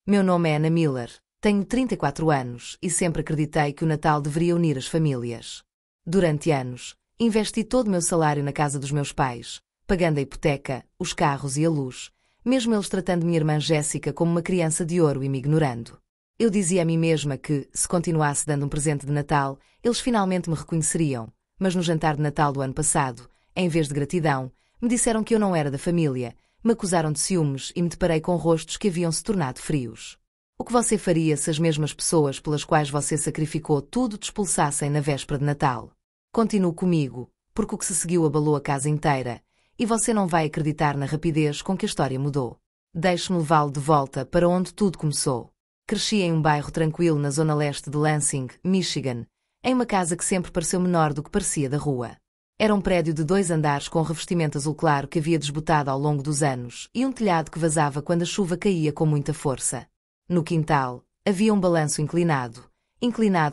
Meu nome é Anna Miller, tenho 34 anos e sempre acreditei que o Natal deveria unir as famílias. Durante anos, investi todo o meu salário na casa dos meus pais, pagando a hipoteca, os carros e a luz, mesmo eles tratando minha irmã Jéssica como uma criança de ouro e me ignorando. Eu dizia a mim mesma que, se continuasse dando um presente de Natal, eles finalmente me reconheceriam, mas no jantar de Natal do ano passado, em vez de gratidão, me disseram que eu não era da família, me acusaram de ciúmes e me deparei com rostos que haviam se tornado frios. O que você faria se as mesmas pessoas pelas quais você sacrificou tudo te expulsassem na véspera de Natal? Continue comigo, porque o que se seguiu abalou a casa inteira, e você não vai acreditar na rapidez com que a história mudou. Deixe-me levá-lo de volta para onde tudo começou. Cresci em um bairro tranquilo na zona leste de Lansing, Michigan, em uma casa que sempre pareceu menor do que parecia da rua. Era um prédio de 2 andares com revestimento azul claro que havia desbotado ao longo dos anos e um telhado que vazava quando a chuva caía com muita força. No quintal, havia um balanço inclinado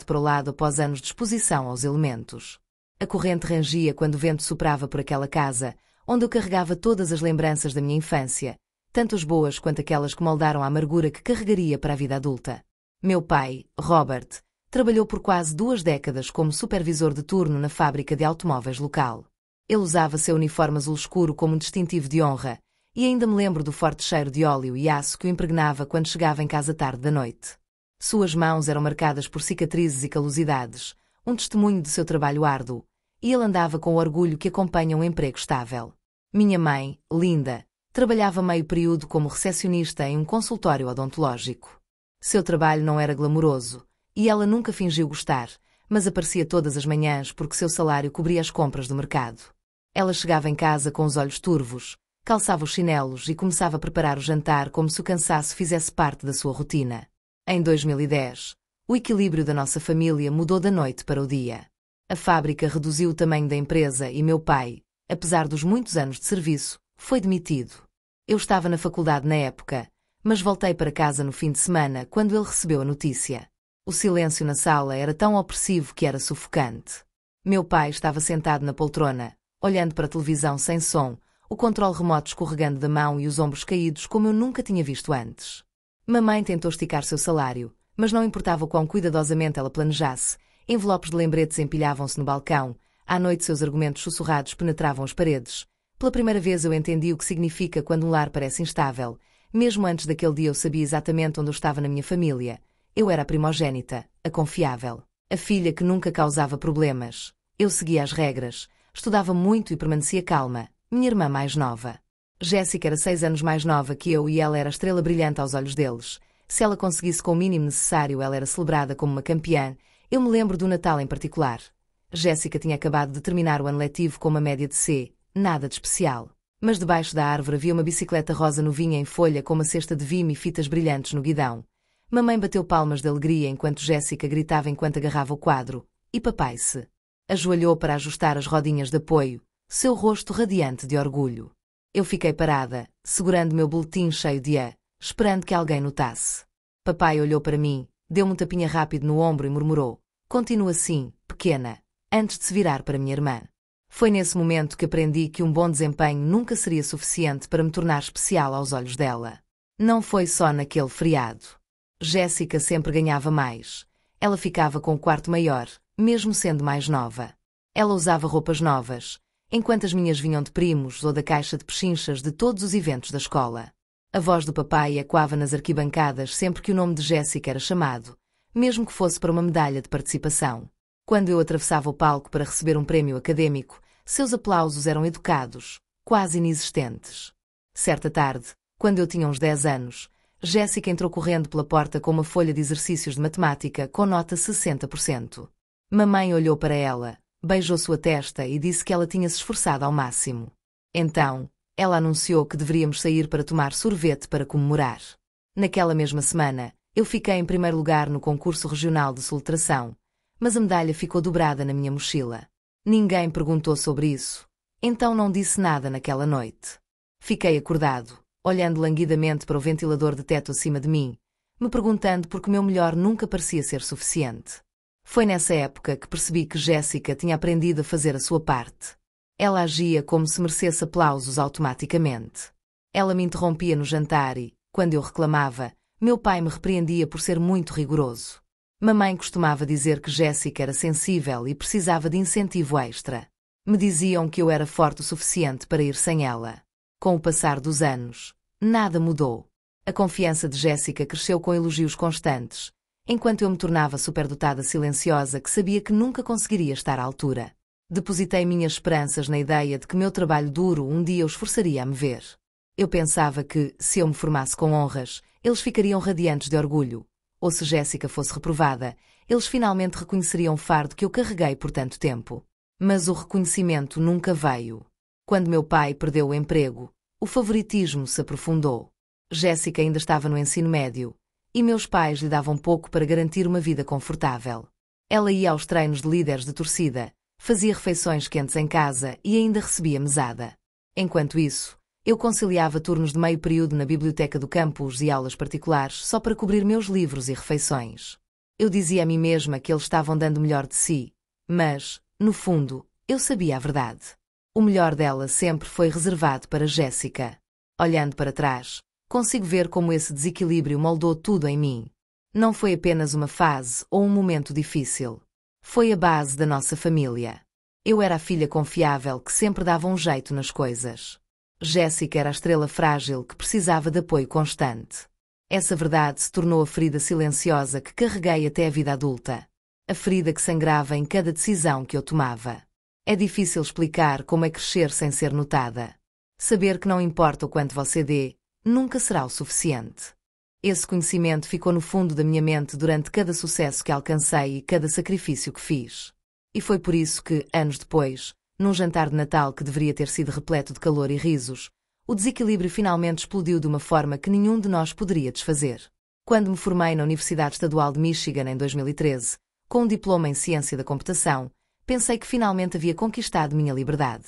para o lado após anos de exposição aos elementos. A corrente rangia quando o vento soprava por aquela casa, onde eu carregava todas as lembranças da minha infância, tanto as boas quanto aquelas que moldaram a amargura que carregaria para a vida adulta. Meu pai, Robert, trabalhou por quase 2 décadas como supervisor de turno na fábrica de automóveis local. Ele usava seu uniforme azul escuro como um distintivo de honra, e ainda me lembro do forte cheiro de óleo e aço que o impregnava quando chegava em casa tarde da noite. Suas mãos eram marcadas por cicatrizes e calosidades, um testemunho de seu trabalho árduo, e ele andava com o orgulho que acompanha um emprego estável. Minha mãe, Linda, trabalhava meio período como recepcionista em um consultório odontológico. Seu trabalho não era glamouroso, e ela nunca fingiu gostar, mas aparecia todas as manhãs porque seu salário cobria as compras do mercado. Ela chegava em casa com os olhos turvos, calçava os chinelos e começava a preparar o jantar como se o cansaço fizesse parte da sua rotina. Em 2010, o equilíbrio da nossa família mudou da noite para o dia. A fábrica reduziu o tamanho da empresa e meu pai, apesar dos muitos anos de serviço, foi demitido. Eu estava na faculdade na época, mas voltei para casa no fim de semana quando ele recebeu a notícia. O silêncio na sala era tão opressivo que era sufocante. Meu pai estava sentado na poltrona, olhando para a televisão sem som, o controle remoto escorregando da mão e os ombros caídos como eu nunca tinha visto antes. Mamãe tentou esticar seu salário, mas não importava o quão cuidadosamente ela planejasse, envelopes de lembretes empilhavam-se no balcão, à noite seus argumentos sussurrados penetravam as paredes. Pela primeira vez eu entendi o que significa quando um lar parece instável. Mesmo antes daquele dia eu sabia exatamente onde eu estava na minha família. Eu era a primogênita, a confiável, a filha que nunca causava problemas. Eu seguia as regras, estudava muito e permanecia calma. Minha irmã mais nova. Jéssica era 6 anos mais nova que eu e ela era a estrela brilhante aos olhos deles. Se ela conseguisse com o mínimo necessário, ela era celebrada como uma campeã. Eu me lembro do Natal em particular. Jéssica tinha acabado de terminar o ano letivo com uma média de C, nada de especial. Mas debaixo da árvore havia uma bicicleta rosa novinha em folha com uma cesta de vime e fitas brilhantes no guidão. Mamãe bateu palmas de alegria enquanto Jéssica gritava enquanto agarrava o quadro. E papai se ajoelhou para ajustar as rodinhas de apoio, seu rosto radiante de orgulho. Eu fiquei parada, segurando meu boletim cheio de esperando que alguém notasse. Papai olhou para mim, deu-me um tapinha rápido no ombro e murmurou: "Continua assim, pequena", antes de se virar para minha irmã. Foi nesse momento que aprendi que um bom desempenho nunca seria suficiente para me tornar especial aos olhos dela. Não foi só naquele feriado. Jéssica sempre ganhava mais. Ela ficava com o quarto maior, mesmo sendo mais nova. Ela usava roupas novas, enquanto as minhas vinham de primos ou da caixa de pechinchas de todos os eventos da escola. A voz do papai ecoava nas arquibancadas sempre que o nome de Jéssica era chamado, mesmo que fosse para uma medalha de participação. Quando eu atravessava o palco para receber um prémio acadêmico, seus aplausos eram educados, quase inexistentes. Certa tarde, quando eu tinha uns 10 anos, Jéssica entrou correndo pela porta com uma folha de exercícios de matemática com nota 60%. Mamãe olhou para ela, beijou sua testa e disse que ela tinha se esforçado ao máximo. Então, ela anunciou que deveríamos sair para tomar sorvete para comemorar. Naquela mesma semana, eu fiquei em primeiro lugar no concurso regional de soletração, mas a medalha ficou dobrada na minha mochila. Ninguém perguntou sobre isso, então não disse nada naquela noite. Fiquei acordado, olhando languidamente para o ventilador de teto acima de mim, me perguntando por que o meu melhor nunca parecia ser suficiente. Foi nessa época que percebi que Jéssica tinha aprendido a fazer a sua parte. Ela agia como se merecesse aplausos automaticamente. Ela me interrompia no jantar e, quando eu reclamava, Meu pai me repreendia por ser muito rigoroso. Mamãe costumava dizer que Jéssica era sensível e precisava de incentivo extra. Me diziam que eu era forte o suficiente para ir sem ela. Com o passar dos anos, nada mudou. A confiança de Jéssica cresceu com elogios constantes, enquanto eu me tornava superdotada silenciosa que sabia que nunca conseguiria estar à altura. Depositei minhas esperanças na ideia de que meu trabalho duro um dia os forçaria a me ver. Eu pensava que, se eu me formasse com honras, eles ficariam radiantes de orgulho. Ou se Jéssica fosse reprovada, eles finalmente reconheceriam o fardo que eu carreguei por tanto tempo. Mas o reconhecimento nunca veio. Quando meu pai perdeu o emprego, o favoritismo se aprofundou. Jéssica ainda estava no ensino médio, e meus pais lhe davam pouco para garantir uma vida confortável. Ela ia aos treinos de líderes de torcida, fazia refeições quentes em casa e ainda recebia mesada. Enquanto isso, eu conciliava turnos de meio período na biblioteca do campus e aulas particulares só para cobrir meus livros e refeições. Eu dizia a mim mesma que eles estavam dando o melhor de si, mas, no fundo, eu sabia a verdade. O melhor dela sempre foi reservado para Jéssica. Olhando para trás, consigo ver como esse desequilíbrio moldou tudo em mim. Não foi apenas uma fase ou um momento difícil. Foi a base da nossa família. Eu era a filha confiável que sempre dava um jeito nas coisas. Jéssica era a estrela frágil que precisava de apoio constante. Essa verdade se tornou a ferida silenciosa que carreguei até a vida adulta. A ferida que sangrava em cada decisão que eu tomava. É difícil explicar como é crescer sem ser notada. Saber que não importa o quanto você dê, nunca será o suficiente. Esse conhecimento ficou no fundo da minha mente durante cada sucesso que alcancei e cada sacrifício que fiz. E foi por isso que, anos depois, num jantar de Natal que deveria ter sido repleto de calor e risos, o desequilíbrio finalmente explodiu de uma forma que nenhum de nós poderia desfazer. Quando me formei na Universidade Estadual de Michigan em 2013, com um diploma em Ciência da Computação, pensei que finalmente havia conquistado minha liberdade.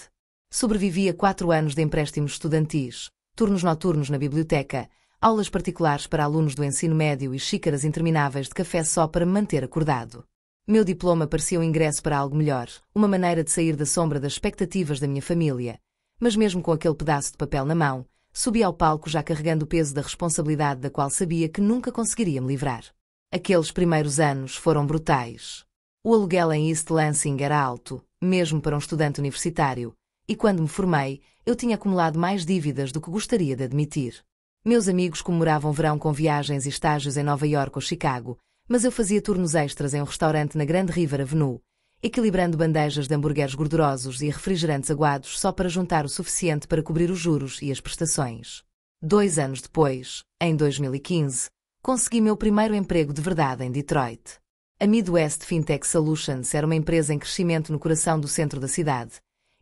Sobrevivi a 4 anos de empréstimos estudantis, turnos noturnos na biblioteca, aulas particulares para alunos do ensino médio e xícaras intermináveis de café só para me manter acordado. Meu diploma parecia um ingresso para algo melhor, uma maneira de sair da sombra das expectativas da minha família. Mas mesmo com aquele pedaço de papel na mão, subi ao palco já carregando o peso da responsabilidade da qual sabia que nunca conseguiria me livrar. Aqueles primeiros anos foram brutais. O aluguel em East Lansing era alto, mesmo para um estudante universitário, e quando me formei, eu tinha acumulado mais dívidas do que gostaria de admitir. Meus amigos comemoravam verão com viagens e estágios em Nova York ou Chicago, mas eu fazia turnos extras em um restaurante na Grand River Avenue, equilibrando bandejas de hambúrgueres gordurosos e refrigerantes aguados só para juntar o suficiente para cobrir os juros e as prestações. 2 anos depois, em 2015, consegui meu primeiro emprego de verdade em Detroit. A Midwest Fintech Solutions era uma empresa em crescimento no coração do centro da cidade,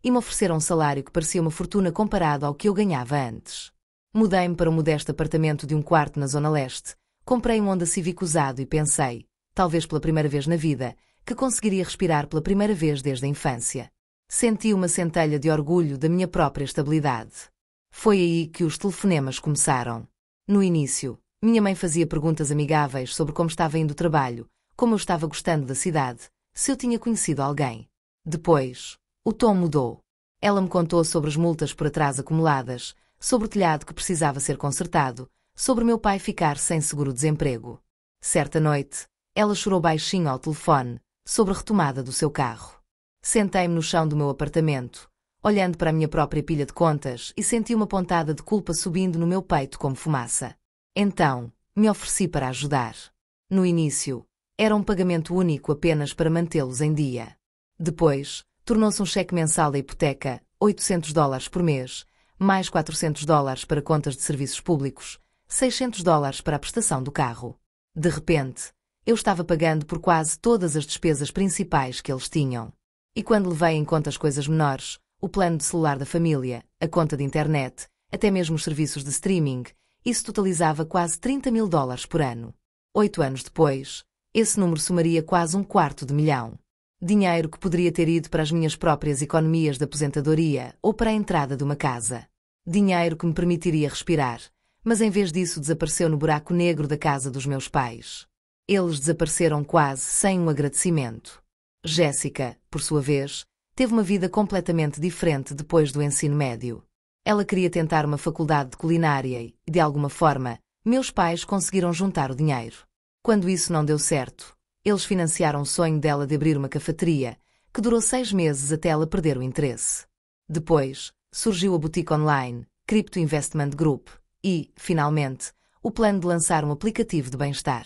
e me ofereceram um salário que parecia uma fortuna comparado ao que eu ganhava antes. Mudei-me para um modesto apartamento de um quarto na Zona Leste, comprei um Honda Civic usado e pensei, talvez pela primeira vez na vida, que conseguiria respirar pela primeira vez desde a infância. Senti uma centelha de orgulho da minha própria estabilidade. Foi aí que os telefonemas começaram. No início, minha mãe fazia perguntas amigáveis sobre como estava indo o trabalho, como eu estava gostando da cidade, se eu tinha conhecido alguém. Depois, o tom mudou. Ela me contou sobre as multas por atraso acumuladas, sobre o telhado que precisava ser consertado, sobre meu pai ficar sem seguro-desemprego. Certa noite, ela chorou baixinho ao telefone, sobre a retomada do seu carro. Sentei-me no chão do meu apartamento, olhando para a minha própria pilha de contas e senti uma pontada de culpa subindo no meu peito como fumaça. Então, me ofereci para ajudar. No início, era um pagamento único apenas para mantê-los em dia. Depois, tornou-se um cheque mensal da hipoteca, $800 por mês, mais $400 para contas de serviços públicos, $600 para a prestação do carro. De repente, eu estava pagando por quase todas as despesas principais que eles tinham. E quando levei em conta as coisas menores, o plano de celular da família, a conta de internet, até mesmo os serviços de streaming, isso totalizava quase $30.000 por ano. 8 anos depois, esse número somaria quase $250.000. Dinheiro que poderia ter ido para as minhas próprias economias de aposentadoria ou para a entrada de uma casa. Dinheiro que me permitiria respirar, mas em vez disso desapareceu no buraco negro da casa dos meus pais. Eles desapareceram quase sem um agradecimento. Jéssica, por sua vez, teve uma vida completamente diferente depois do ensino médio. Ela queria tentar uma faculdade de culinária e, de alguma forma, Meus pais conseguiram juntar o dinheiro. Quando isso não deu certo, eles financiaram o sonho dela de abrir uma cafeteria, que durou 6 meses até ela perder o interesse. Depois, surgiu a boutique online, Crypto Investment Group, e, finalmente, o plano de lançar um aplicativo de bem-estar.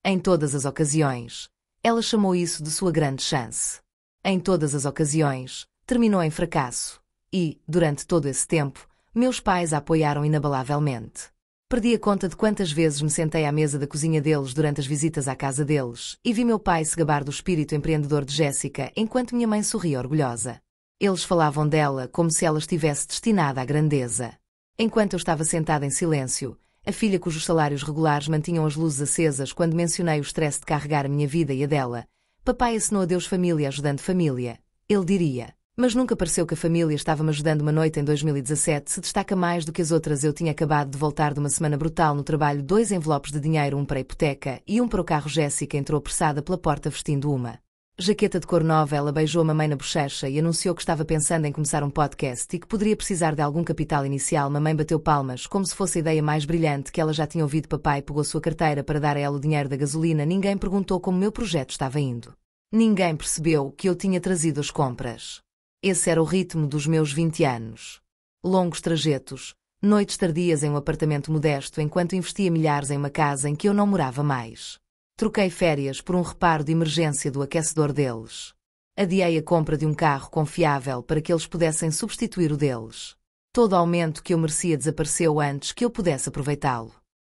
Em todas as ocasiões, ela chamou isso de sua grande chance. Em todas as ocasiões, terminou em fracasso. E, durante todo esse tempo, meus pais a apoiaram inabalavelmente. Perdi a conta de quantas vezes me sentei à mesa da cozinha deles durante as visitas à casa deles e vi meu pai se gabar do espírito empreendedor de Jéssica enquanto minha mãe sorria orgulhosa. Eles falavam dela como se ela estivesse destinada à grandeza. Enquanto eu estava sentada em silêncio, a filha cujos salários regulares mantinham as luzes acesas quando mencionei o stress de carregar a minha vida e a dela, papai assinou adeus família ajudando família. Ele diria. Mas nunca pareceu que a família estava-me ajudando. Uma noite em 2017 se destaca mais do que as outras. Eu tinha acabado de voltar de uma semana brutal no trabalho. 2 envelopes de dinheiro, um para a hipoteca e um para o carro. Jéssica entrou apressada pela porta vestindo uma jaqueta de cor nova. Ela beijou a mamãe na bochecha e anunciou que estava pensando em começar um podcast e que poderia precisar de algum capital inicial. Mamãe bateu palmas, como se fosse a ideia mais brilhante que ela já tinha ouvido. Papai pegou sua carteira para dar a ela o dinheiro da gasolina. Ninguém perguntou como meu projeto estava indo. Ninguém percebeu que eu tinha trazido as compras. Esse era o ritmo dos meus 20 anos. Longos trajetos, noites tardias em um apartamento modesto enquanto investia milhares em uma casa em que eu não morava mais. Troquei férias por um reparo de emergência do aquecedor deles. Adiei a compra de um carro confiável para que eles pudessem substituir o deles. Todo o aumento que eu merecia desapareceu antes que eu pudesse aproveitá-lo.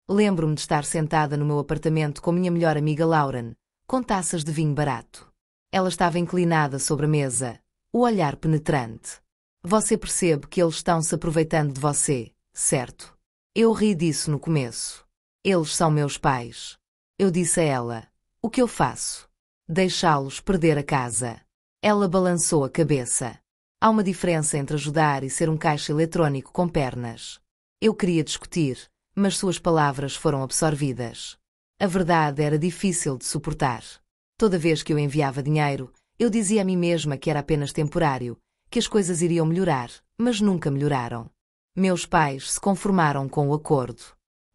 Lembro-me de estar sentada no meu apartamento com minha melhor amiga Lauren, com taças de vinho barato. Ela estava inclinada sobre a mesa, o olhar penetrante. Você percebe que eles estão se aproveitando de você, certo? Eu ri disso no começo. Eles são meus pais. Eu disse a ela. O que eu faço? Deixá-los perder a casa. Ela balançou a cabeça. Há uma diferença entre ajudar e ser um caixa eletrónico com pernas. Eu queria discutir, mas suas palavras foram absorvidas. A verdade era difícil de suportar. Toda vez que eu enviava dinheiro, eu dizia a mim mesma que era apenas temporário, que as coisas iriam melhorar, mas nunca melhoraram. Meus pais se conformaram com o acordo.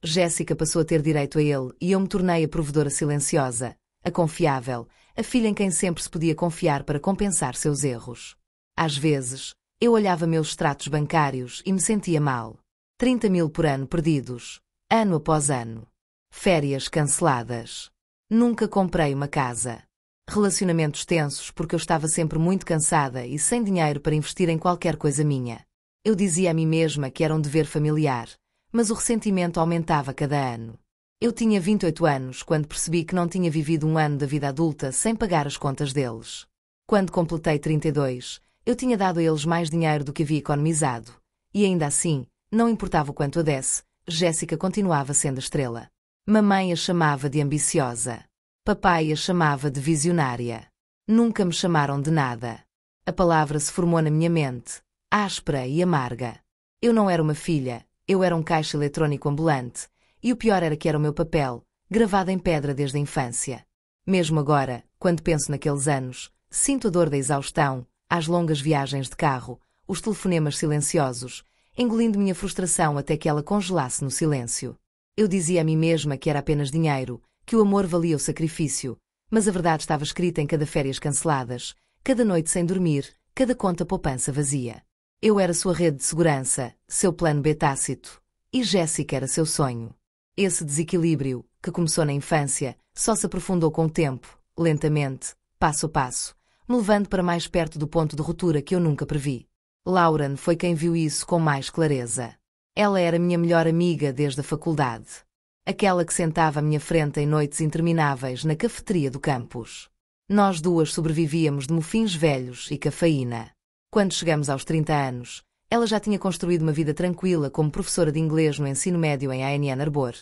Jéssica passou a ter direito a ele e eu me tornei a provedora silenciosa, a confiável, a filha em quem sempre se podia confiar para compensar seus erros. Às vezes, eu olhava meus extratos bancários e me sentia mal. 30 mil por ano perdidos, ano após ano. Férias canceladas. Nunca comprei uma casa. Relacionamentos tensos porque eu estava sempre muito cansada e sem dinheiro para investir em qualquer coisa minha. Eu dizia a mim mesma que era um dever familiar, mas o ressentimento aumentava cada ano. Eu tinha 28 anos quando percebi que não tinha vivido um ano da vida adulta sem pagar as contas deles. Quando completei 32, eu tinha dado a eles mais dinheiro do que havia economizado. E ainda assim, não importava o quanto eu desse, Jéssica continuava sendo a estrela. Mamãe a chamava de ambiciosa. Papai a chamava de visionária. Nunca me chamaram de nada. A palavra se formou na minha mente, áspera e amarga. Eu não era uma filha, eu era um caixa eletrónico ambulante, e o pior era que era o meu papel, gravado em pedra desde a infância. Mesmo agora, quando penso naqueles anos, sinto a dor da exaustão, as longas viagens de carro, os telefonemas silenciosos, engolindo minha frustração até que ela congelasse no silêncio. Eu dizia a mim mesma que era apenas dinheiro, que o amor valia o sacrifício, mas a verdade estava escrita em cada férias canceladas, cada noite sem dormir, cada conta poupança vazia. Eu era sua rede de segurança, seu plano B tácito, e Jéssica era seu sonho. Esse desequilíbrio, que começou na infância, só se aprofundou com o tempo, lentamente, passo a passo, me levando para mais perto do ponto de ruptura que eu nunca previ. Lauren foi quem viu isso com mais clareza. Ela era minha melhor amiga desde a faculdade. Aquela que sentava à minha frente em noites intermináveis na cafeteria do campus. Nós duas sobrevivíamos de mofins velhos e cafeína. Quando chegamos aos 30 anos, ela já tinha construído uma vida tranquila como professora de inglês no ensino médio em ANN Arbor,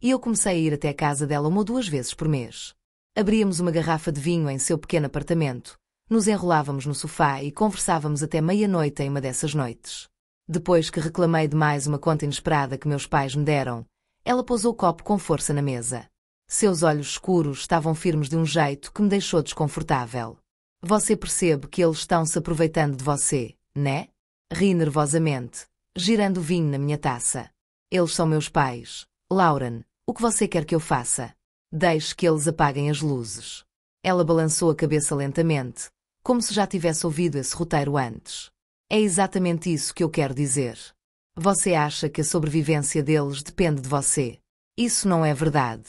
e eu comecei a ir até a casa dela 1 ou 2 vezes por mês. Abríamos uma garrafa de vinho em seu pequeno apartamento, nos enrolávamos no sofá e conversávamos até meia-noite em uma dessas noites. Depois que reclamei de mais uma conta inesperada que meus pais me deram, ela pousou o copo com força na mesa. Seus olhos escuros estavam firmes de um jeito que me deixou desconfortável. Você percebe que eles estão se aproveitando de você, né? Ri nervosamente, girando o vinho na minha taça. Eles são meus pais, Lauren, o que você quer que eu faça? Deixe que eles apaguem as luzes. Ela balançou a cabeça lentamente, como se já tivesse ouvido esse roteiro antes. É exatamente isso que eu quero dizer. Você acha que a sobrevivência deles depende de você. Isso não é verdade.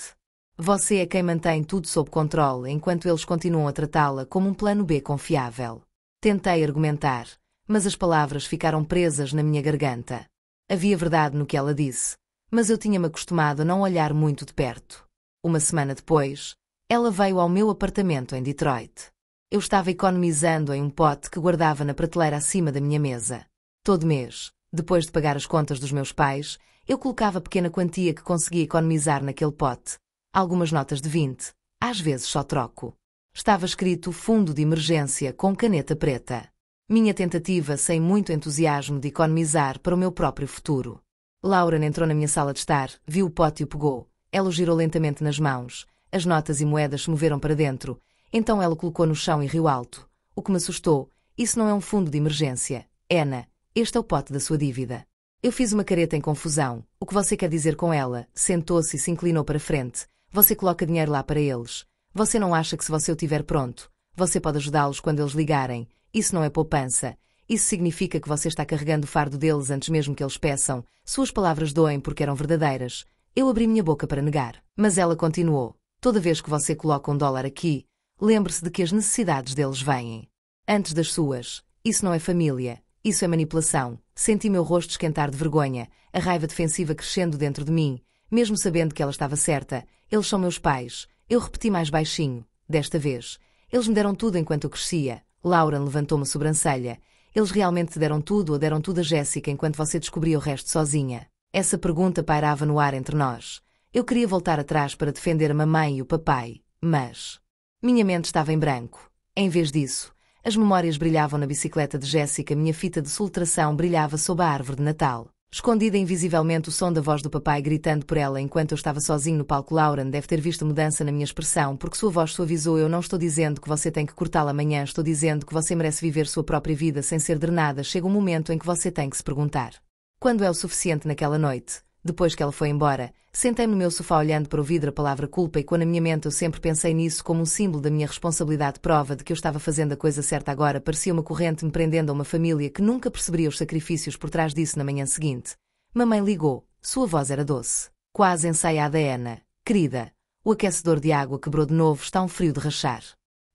Você é quem mantém tudo sob controle enquanto eles continuam a tratá-la como um plano B confiável. Tentei argumentar, mas as palavras ficaram presas na minha garganta. Havia verdade no que ela disse, mas eu tinha-me acostumado a não olhar muito de perto. Uma semana depois, ela veio ao meu apartamento em Detroit. Eu estava economizando em um pote que guardava na prateleira acima da minha mesa. Todo mês, depois de pagar as contas dos meus pais, eu colocava a pequena quantia que conseguia economizar naquele pote. Algumas notas de 20, às vezes só troco. Estava escrito fundo de emergência com caneta preta. Minha tentativa sem muito entusiasmo de economizar para o meu próprio futuro. Lauren entrou na minha sala de estar, viu o pote e o pegou. Ela o girou lentamente nas mãos. As notas e moedas se moveram para dentro. Então ela o colocou no chão e riu alto. O que me assustou. Isso não é um fundo de emergência. Anna, este é o pote da sua dívida. Eu fiz uma careta em confusão. O que você quer dizer com ela? Sentou-se e se inclinou para frente. Você coloca dinheiro lá para eles. Você não acha que se você o tiver pronto, você pode ajudá-los quando eles ligarem. Isso não é poupança. Isso significa que você está carregando o fardo deles antes mesmo que eles peçam. Suas palavras doem porque eram verdadeiras. Eu abri minha boca para negar. Mas ela continuou. Toda vez que você coloca $1 aqui, lembre-se de que as necessidades deles vêm antes das suas. Isso não é família. Isso é manipulação. Senti meu rosto esquentar de vergonha, a raiva defensiva crescendo dentro de mim, mesmo sabendo que ela estava certa. Eles são meus pais. Eu repeti mais baixinho. Desta vez. Eles me deram tudo enquanto eu crescia. Lauren levantou uma sobrancelha. Eles realmente te deram tudo ou deram tudo a Jéssica enquanto você descobria o resto sozinha? Essa pergunta pairava no ar entre nós. Eu queria voltar atrás para defender a mamãe e o papai, mas minha mente estava em branco. Em vez disso, as memórias brilhavam na bicicleta de Jéssica, minha fita de soltração brilhava sob a árvore de Natal. Escondida invisivelmente o som da voz do papai gritando por ela enquanto eu estava sozinho no palco. Lauren deve ter visto mudança na minha expressão porque sua voz suavizou. Eu não estou dizendo que você tem que cortá-la amanhã, estou dizendo que você merece viver sua própria vida sem ser drenada. Chega um momento em que você tem que se perguntar: quando é o suficiente? Naquela noite, depois que ela foi embora, sentei-me no meu sofá olhando para o vidro a palavra culpa e na minha mente eu sempre pensei nisso como um símbolo da minha responsabilidade, prova de que eu estava fazendo a coisa certa. Agora parecia uma corrente me prendendo a uma família que nunca perceberia os sacrifícios por trás disso. Na manhã seguinte, mamãe ligou. Sua voz era doce, quase ensaiada. Anna, querida, o aquecedor de água quebrou de novo, está um frio de rachar.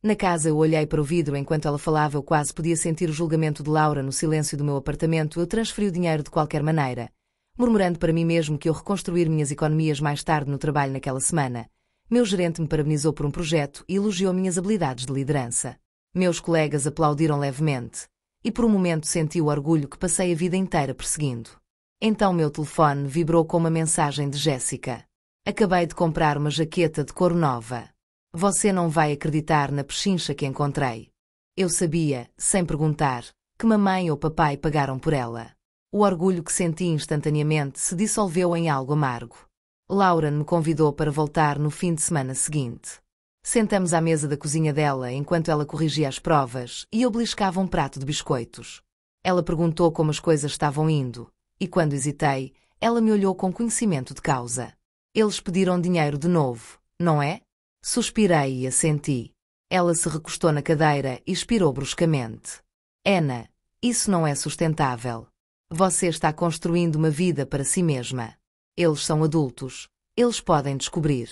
Na casa eu olhei para o vidro enquanto ela falava. Eu quase podia sentir o julgamento de Laura no silêncio do meu apartamento. Eu transferi o dinheiro de qualquer maneira, murmurando para mim mesmo que eu reconstruir minhas economias mais tarde no trabalho. Naquela semana, meu gerente me parabenizou por um projeto e elogiou minhas habilidades de liderança. Meus colegas aplaudiram levemente, e por um momento senti o orgulho que passei a vida inteira perseguindo. Então meu telefone vibrou com uma mensagem de Jéssica. Acabei de comprar uma jaqueta de couro nova. Você não vai acreditar na pechincha que encontrei. Eu sabia, sem perguntar, que mamãe ou papai pagaram por ela. O orgulho que senti instantaneamente se dissolveu em algo amargo. Lauren me convidou para voltar no fim de semana seguinte. Sentamos à mesa da cozinha dela enquanto ela corrigia as provas e eu beliscava um prato de biscoitos. Ela perguntou como as coisas estavam indo, e quando hesitei, ela me olhou com conhecimento de causa. Eles pediram dinheiro de novo, não é? Suspirei e assenti. Ela se recostou na cadeira e expirou bruscamente. Anna, isso não é sustentável. Você está construindo uma vida para si mesma. Eles são adultos. Eles podem descobrir.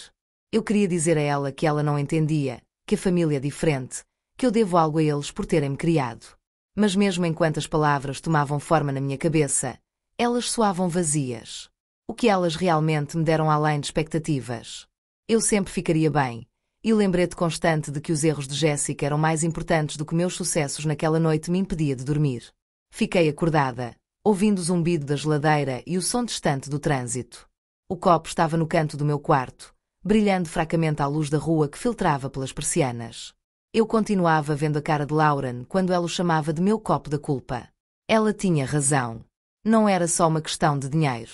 Eu queria dizer a ela que ela não entendia, que a família é diferente, que eu devo algo a eles por terem-me criado. Mas mesmo enquanto as palavras tomavam forma na minha cabeça, elas soavam vazias. O que elas realmente me deram além de expectativas? Eu sempre ficaria bem, e o lembrete constante de que os erros de Jéssica eram mais importantes do que meus sucessos naquela noite me impedia de dormir. Fiquei acordada, ouvindo o zumbido da geladeira e o som distante do trânsito. O copo estava no canto do meu quarto, brilhando fracamente à luz da rua que filtrava pelas persianas. Eu continuava vendo a cara de Lauren quando ela o chamava de meu copo da culpa. Ela tinha razão. Não era só uma questão de dinheiro.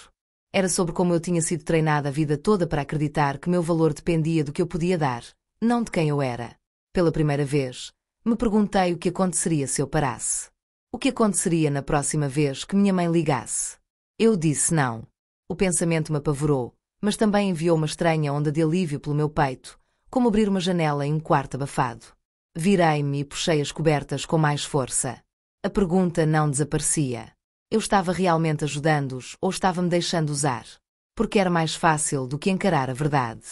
Era sobre como eu tinha sido treinada a vida toda para acreditar que meu valor dependia do que eu podia dar, não de quem eu era. Pela primeira vez, me perguntei o que aconteceria se eu parasse. O que aconteceria na próxima vez que minha mãe ligasse? Eu disse não. O pensamento me apavorou, mas também enviou uma estranha onda de alívio pelo meu peito, como abrir uma janela em um quarto abafado. Virei-me e puxei as cobertas com mais força. A pergunta não desaparecia. Eu estava realmente ajudando-os ou estava-me deixando usar? Porque era mais fácil do que encarar a verdade.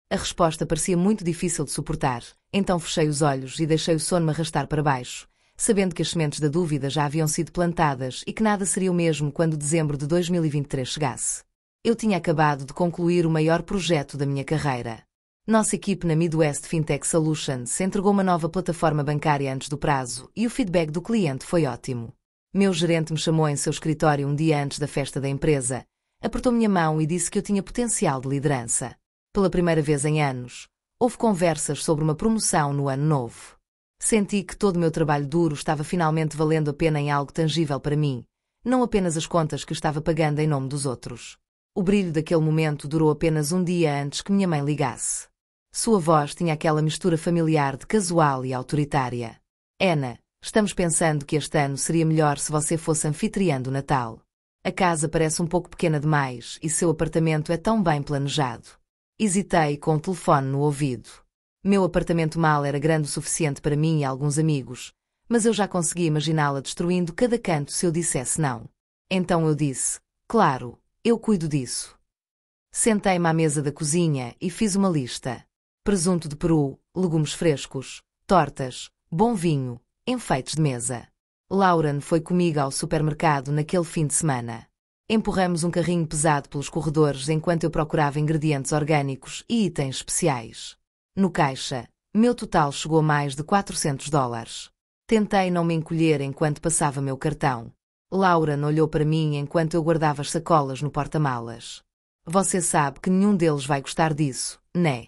A resposta parecia muito difícil de suportar, então fechei os olhos e deixei o sono me arrastar para baixo, sabendo que as sementes da dúvida já haviam sido plantadas e que nada seria o mesmo quando dezembro de 2023 chegasse. Eu tinha acabado de concluir o maior projeto da minha carreira. Nossa equipe na Midwest Fintech Solutions entregou uma nova plataforma bancária antes do prazo e o feedback do cliente foi ótimo. Meu gerente me chamou em seu escritório um dia antes da festa da empresa, apertou minha mão e disse que eu tinha potencial de liderança. Pela primeira vez em anos, houve conversas sobre uma promoção no ano novo. Senti que todo o meu trabalho duro estava finalmente valendo a pena em algo tangível para mim, não apenas as contas que estava pagando em nome dos outros. O brilho daquele momento durou apenas um dia antes que minha mãe ligasse. Sua voz tinha aquela mistura familiar de casual e autoritária. Anna, estamos pensando que este ano seria melhor se você fosse anfitriã do Natal. A casa parece um pouco pequena demais e seu apartamento é tão bem planejado. Hesitei com o telefone no ouvido. Meu apartamento mal era grande o suficiente para mim e alguns amigos, mas eu já conseguia imaginá-la destruindo cada canto se eu dissesse não. Então eu disse, claro, eu cuido disso. Sentei-me à mesa da cozinha e fiz uma lista. Presunto de peru, legumes frescos, tortas, bom vinho, enfeites de mesa. Lauren foi comigo ao supermercado naquele fim de semana. Empurramos um carrinho pesado pelos corredores enquanto eu procurava ingredientes orgânicos e itens especiais. No caixa, meu total chegou a mais de $400. Tentei não me encolher enquanto passava meu cartão. Lauren olhou para mim enquanto eu guardava as sacolas no porta-malas. Você sabe que nenhum deles vai gostar disso, né?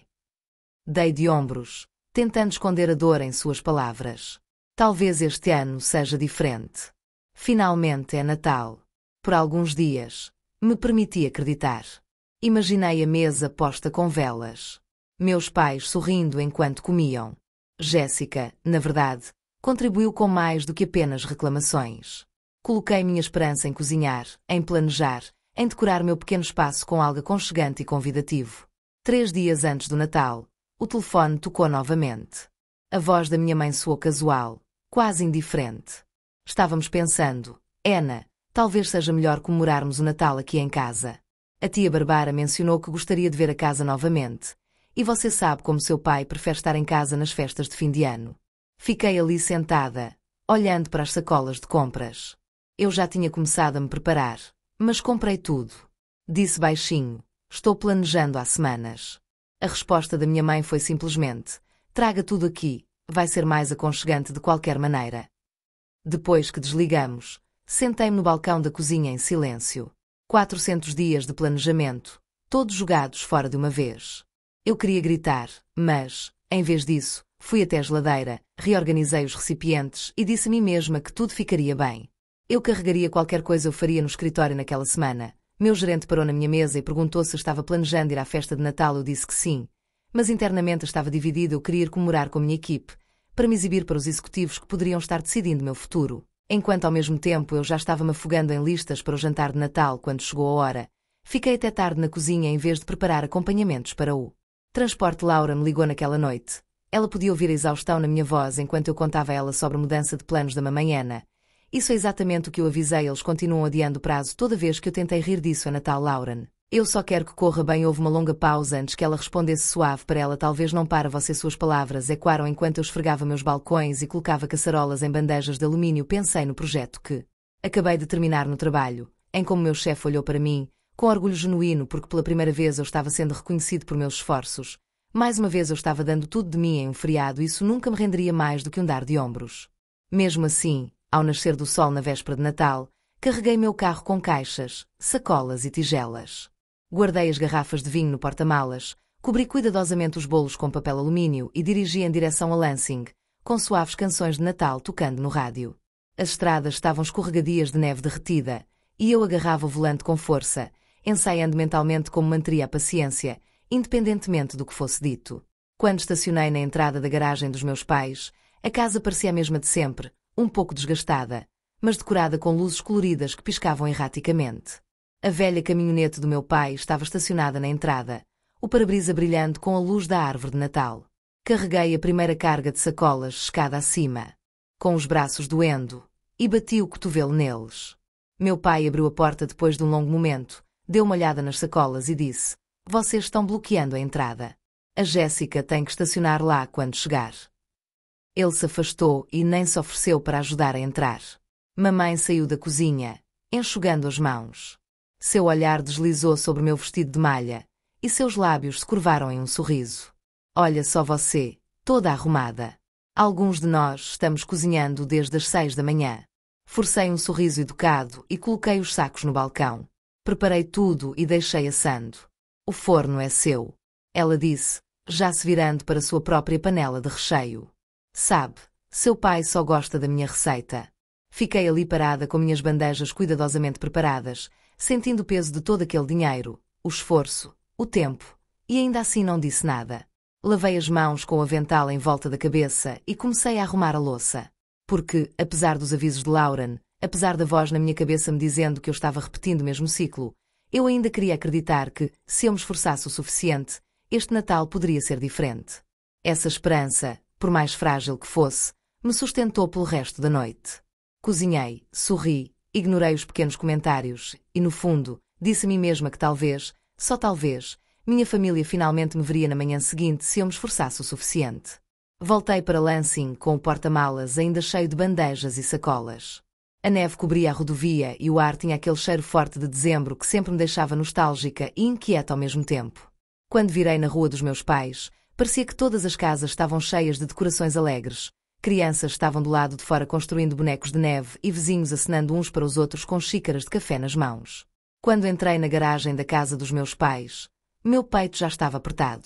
Dei de ombros, tentando esconder a dor em suas palavras. Talvez este ano seja diferente. Finalmente é Natal. Por alguns dias, me permiti acreditar. Imaginei a mesa posta com velas. Meus pais sorrindo enquanto comiam. Jéssica, na verdade, contribuiu com mais do que apenas reclamações. Coloquei minha esperança em cozinhar, em planejar, em decorar meu pequeno espaço com algo aconchegante e convidativo. 3 dias antes do Natal, o telefone tocou novamente. A voz da minha mãe soou casual, quase indiferente. Estávamos pensando, Anna, talvez seja melhor comemorarmos o Natal aqui em casa. A tia Barbara mencionou que gostaria de ver a casa novamente, e você sabe como seu pai prefere estar em casa nas festas de fim de ano. Fiquei ali sentada, olhando para as sacolas de compras. Eu já tinha começado a me preparar, mas comprei tudo. Disse baixinho, estou planejando há semanas. A resposta da minha mãe foi simplesmente, traga tudo aqui, vai ser mais aconchegante de qualquer maneira. Depois que desligamos, sentei-me no balcão da cozinha em silêncio. 400 dias de planejamento, todos jogados fora de uma vez. Eu queria gritar, mas, em vez disso, fui até a geladeira, reorganizei os recipientes e disse a mim mesma que tudo ficaria bem. Eu carregaria qualquer coisa eu faria no escritório naquela semana. Meu gerente parou na minha mesa e perguntou se eu estava planejando ir à festa de Natal. Eu disse que sim, mas internamente estava dividido. Eu queria ir comemorar com a minha equipe, para me exibir para os executivos que poderiam estar decidindo meu futuro. Enquanto ao mesmo tempo eu já estava me afogando em listas para o jantar de Natal quando chegou a hora, fiquei até tarde na cozinha em vez de preparar acompanhamentos para o transporte. Laura me ligou naquela noite. Ela podia ouvir a exaustão na minha voz enquanto eu contava a ela sobre a mudança de planos da mamãe Ana. Isso é exatamente o que eu avisei. Eles continuam adiando o prazo toda vez que eu tentei rir disso. É Natal, Lauren. Eu só quero que corra bem. Houve uma longa pausa antes que ela respondesse suave para ela. Talvez não para você. Suas palavras ecoaram enquanto eu esfregava meus balcões e colocava caçarolas em bandejas de alumínio. Pensei no projeto que acabei de terminar no trabalho, em como meu chefe olhou para mim, com orgulho genuíno, porque pela primeira vez eu estava sendo reconhecido por meus esforços. Mais uma vez eu estava dando tudo de mim em um feriado. Isso nunca me renderia mais do que um dar de ombros. Mesmo assim, ao nascer do sol na véspera de Natal, carreguei meu carro com caixas, sacolas e tigelas. Guardei as garrafas de vinho no porta-malas, cobri cuidadosamente os bolos com papel alumínio e dirigi em direção a Lansing, com suaves canções de Natal tocando no rádio. As estradas estavam escorregadias de neve derretida, e eu agarrava o volante com força, ensaiando mentalmente como manteria a paciência, independentemente do que fosse dito. Quando estacionei na entrada da garagem dos meus pais, a casa parecia a mesma de sempre, um pouco desgastada, mas decorada com luzes coloridas que piscavam erraticamente. A velha caminhonete do meu pai estava estacionada na entrada, o para-brisa brilhando com a luz da árvore de Natal. Carreguei a primeira carga de sacolas escada acima, com os braços doendo, e bati o cotovelo neles. Meu pai abriu a porta depois de um longo momento, deu uma olhada nas sacolas e disse: "Vocês estão bloqueando a entrada. A Jéssica tem que estacionar lá quando chegar." Ele se afastou e nem se ofereceu para ajudar a entrar. Mamãe saiu da cozinha, enxugando as mãos. Seu olhar deslizou sobre meu vestido de malha, e seus lábios se curvaram em um sorriso. "Olha só você, toda arrumada. Alguns de nós estamos cozinhando desde as 6 da manhã." Forcei um sorriso educado e coloquei os sacos no balcão. "Preparei tudo e deixei assando. O forno é seu." Ela disse, já se virando para sua própria panela de recheio. "Sabe, seu pai só gosta da minha receita." Fiquei ali parada com minhas bandejas cuidadosamente preparadas, sentindo o peso de todo aquele dinheiro, o esforço, o tempo, e ainda assim não disse nada. Lavei as mãos com o avental em volta da cabeça e comecei a arrumar a louça. Porque, apesar dos avisos de Lauren, apesar da voz na minha cabeça me dizendo que eu estava repetindo o mesmo ciclo, eu ainda queria acreditar que, se eu me esforçasse o suficiente, este Natal poderia ser diferente. Essa esperança, por mais frágil que fosse, me sustentou pelo resto da noite. Cozinhei, sorri, ignorei os pequenos comentários e, no fundo, disse a mim mesma que talvez, só talvez, minha família finalmente me veria na manhã seguinte se eu me esforçasse o suficiente. Voltei para Lansing com o porta-malas ainda cheio de bandejas e sacolas. A neve cobria a rodovia e o ar tinha aquele cheiro forte de dezembro que sempre me deixava nostálgica e inquieta ao mesmo tempo. Quando virei na rua dos meus pais, parecia que todas as casas estavam cheias de decorações alegres. Crianças estavam do lado de fora construindo bonecos de neve e vizinhos acenando uns para os outros com xícaras de café nas mãos. Quando entrei na garagem da casa dos meus pais, meu peito já estava apertado.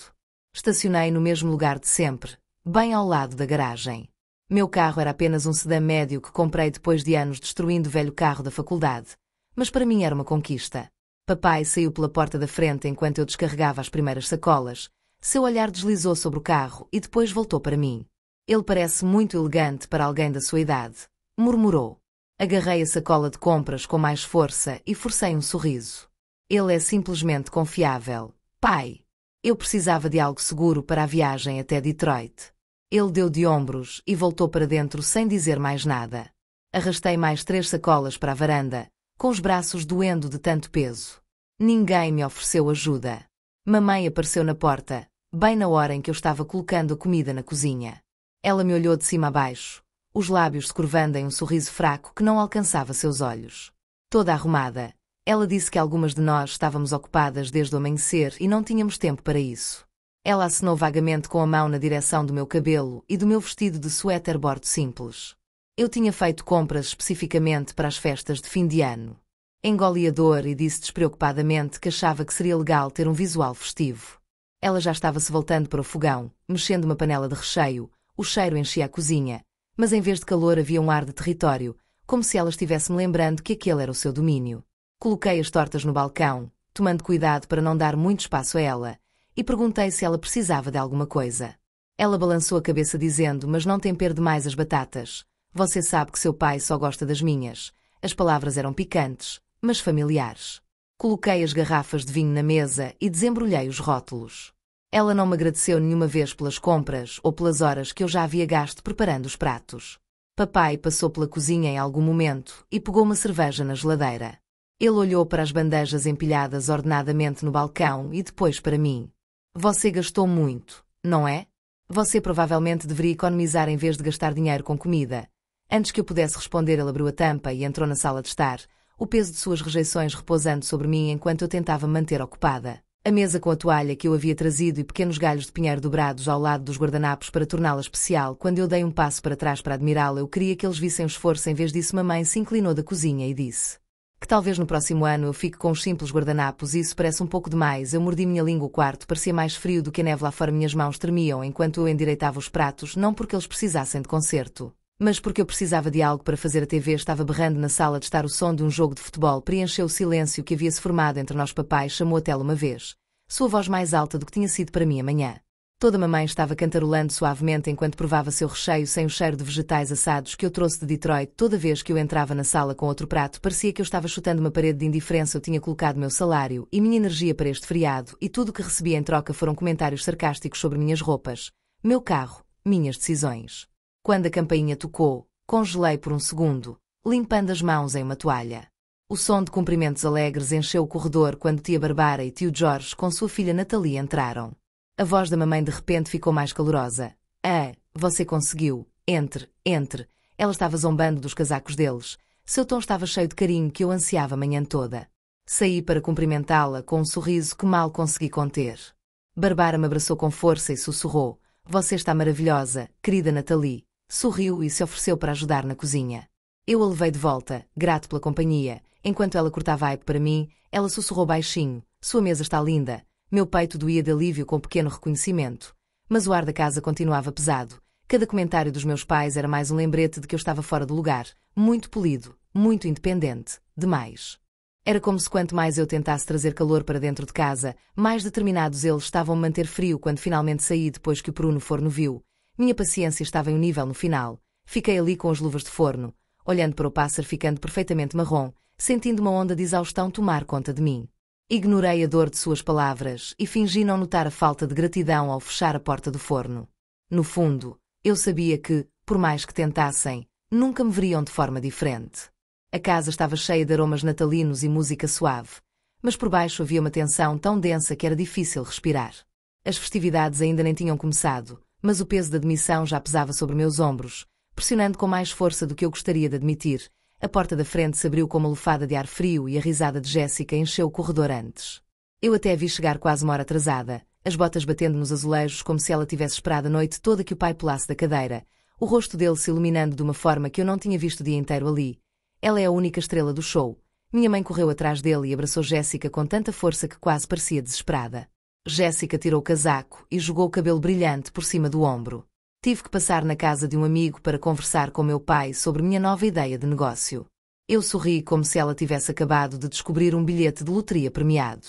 Estacionei no mesmo lugar de sempre, bem ao lado da garagem. Meu carro era apenas um sedã médio que comprei depois de anos destruindo o velho carro da faculdade, mas para mim era uma conquista. Papai saiu pela porta da frente enquanto eu descarregava as primeiras sacolas. Seu olhar deslizou sobre o carro e depois voltou para mim. "Ele parece muito elegante para alguém da sua idade", murmurou. Agarrei a sacola de compras com mais força e forcei um sorriso. "Ele é simplesmente confiável, pai." Eu precisava de algo seguro para a viagem até Detroit. Ele deu de ombros e voltou para dentro sem dizer mais nada. Arrastei mais 3 sacolas para a varanda, com os braços doendo de tanto peso. Ninguém me ofereceu ajuda. Mamãe apareceu na porta, bem na hora em que eu estava colocando a comida na cozinha. Ela me olhou de cima a baixo, os lábios se curvando em um sorriso fraco que não alcançava seus olhos. Toda arrumada, ela disse que algumas de nós estávamos ocupadas desde o amanhecer e não tínhamos tempo para isso. Ela acenou vagamente com a mão na direção do meu cabelo e do meu vestido de suéter bordo simples. Eu tinha feito compras especificamente para as festas de fim de ano. Engoli a dor e disse despreocupadamente que achava que seria legal ter um visual festivo. Ela já estava-se voltando para o fogão, mexendo uma panela de recheio. O cheiro enchia a cozinha, mas em vez de calor havia um ar de território, como se ela estivesse me lembrando que aquele era o seu domínio. Coloquei as tortas no balcão, tomando cuidado para não dar muito espaço a ela, e perguntei se ela precisava de alguma coisa. Ela balançou a cabeça dizendo: "Mas não tempere demais as batatas. Você sabe que seu pai só gosta das minhas." As palavras eram picantes, mas familiares. Coloquei as garrafas de vinho na mesa e desembrulhei os rótulos. Ela não me agradeceu nenhuma vez pelas compras ou pelas horas que eu já havia gasto preparando os pratos. Papai passou pela cozinha em algum momento e pegou uma cerveja na geladeira. Ele olhou para as bandejas empilhadas ordenadamente no balcão e depois para mim. "Você gastou muito, não é? Você provavelmente deveria economizar em vez de gastar dinheiro com comida." Antes que eu pudesse responder, ele abriu a tampa e entrou na sala de estar, o peso de suas rejeições repousando sobre mim enquanto eu tentava me manter ocupada. A mesa com a toalha que eu havia trazido e pequenos galhos de pinheiro dobrados ao lado dos guardanapos para torná-la especial. Quando eu dei um passo para trás para admirá-la, eu queria que eles vissem o esforço. Em vez disso, mamãe se inclinou da cozinha e disse que talvez no próximo ano eu fique com os simples guardanapos. Isso parece um pouco demais. Eu mordi minha língua. O quarto parecia mais frio do que a neve lá fora. Minhas mãos tremiam enquanto eu endireitava os pratos, não porque eles precisassem de conserto, mas porque eu precisava de algo para fazer. A TV estava berrando na sala de estar. O som de um jogo de futebol preencheu o silêncio que havia se formado entre nós. Papai chamou a tela uma vez, sua voz mais alta do que tinha sido para mim amanhã. Toda mamãe estava cantarolando suavemente enquanto provava seu recheio sem o cheiro de vegetais assados que eu trouxe de Detroit. Toda vez que eu entrava na sala com outro prato, parecia que eu estava chutando uma parede de indiferença. Eu tinha colocado meu salário e minha energia para este feriado, e tudo o que recebi em troca foram comentários sarcásticos sobre minhas roupas, meu carro, minhas decisões. Quando a campainha tocou, congelei por um segundo, limpando as mãos em uma toalha. O som de cumprimentos alegres encheu o corredor quando tia Barbara e tio George com sua filha Natalie entraram. A voz da mamãe de repente ficou mais calorosa. Ah, você conseguiu. Entre. Ela estava zombando dos casacos deles. Seu tom estava cheio de carinho que eu ansiava a manhã toda. Saí para cumprimentá-la com um sorriso que mal consegui conter. Barbara me abraçou com força e sussurrou. Você está maravilhosa, querida Natalie. Sorriu e se ofereceu para ajudar na cozinha. Eu a levei de volta, grato pela companhia. Enquanto ela cortava aipo para mim, ela sussurrou baixinho. Sua mesa está linda. Meu peito doía de alívio com pequeno reconhecimento. Mas o ar da casa continuava pesado. Cada comentário dos meus pais era mais um lembrete de que eu estava fora do lugar. Muito polido, muito independente, demais. Era como se quanto mais eu tentasse trazer calor para dentro de casa, mais determinados eles estavam a manter frio quando finalmente saí depois que o peru no forno viu. Minha paciência estava em um nível no final. Fiquei ali com as luvas de forno, olhando para o pássaro ficando perfeitamente marrom, sentindo uma onda de exaustão tomar conta de mim. Ignorei a dor de suas palavras e fingi não notar a falta de gratidão ao fechar a porta do forno. No fundo, eu sabia que, por mais que tentassem, nunca me veriam de forma diferente. A casa estava cheia de aromas natalinos e música suave, mas por baixo havia uma tensão tão densa que era difícil respirar. As festividades ainda nem tinham começado, mas o peso da demissão já pesava sobre meus ombros, pressionando com mais força do que eu gostaria de admitir. A porta da frente se abriu com uma lufada de ar frio e a risada de Jéssica encheu o corredor antes. Eu até a vi chegar quase uma hora atrasada, as botas batendo nos azulejos como se ela tivesse esperado a noite toda que o pai pulasse da cadeira, o rosto dele se iluminando de uma forma que eu não tinha visto o dia inteiro ali. Ela é a única estrela do show. Minha mãe correu atrás dele e abraçou Jéssica com tanta força que quase parecia desesperada. Jéssica tirou o casaco e jogou o cabelo brilhante por cima do ombro. Tive que passar na casa de um amigo para conversar com meu pai sobre minha nova ideia de negócio. Eu sorri como se ela tivesse acabado de descobrir um bilhete de loteria premiado.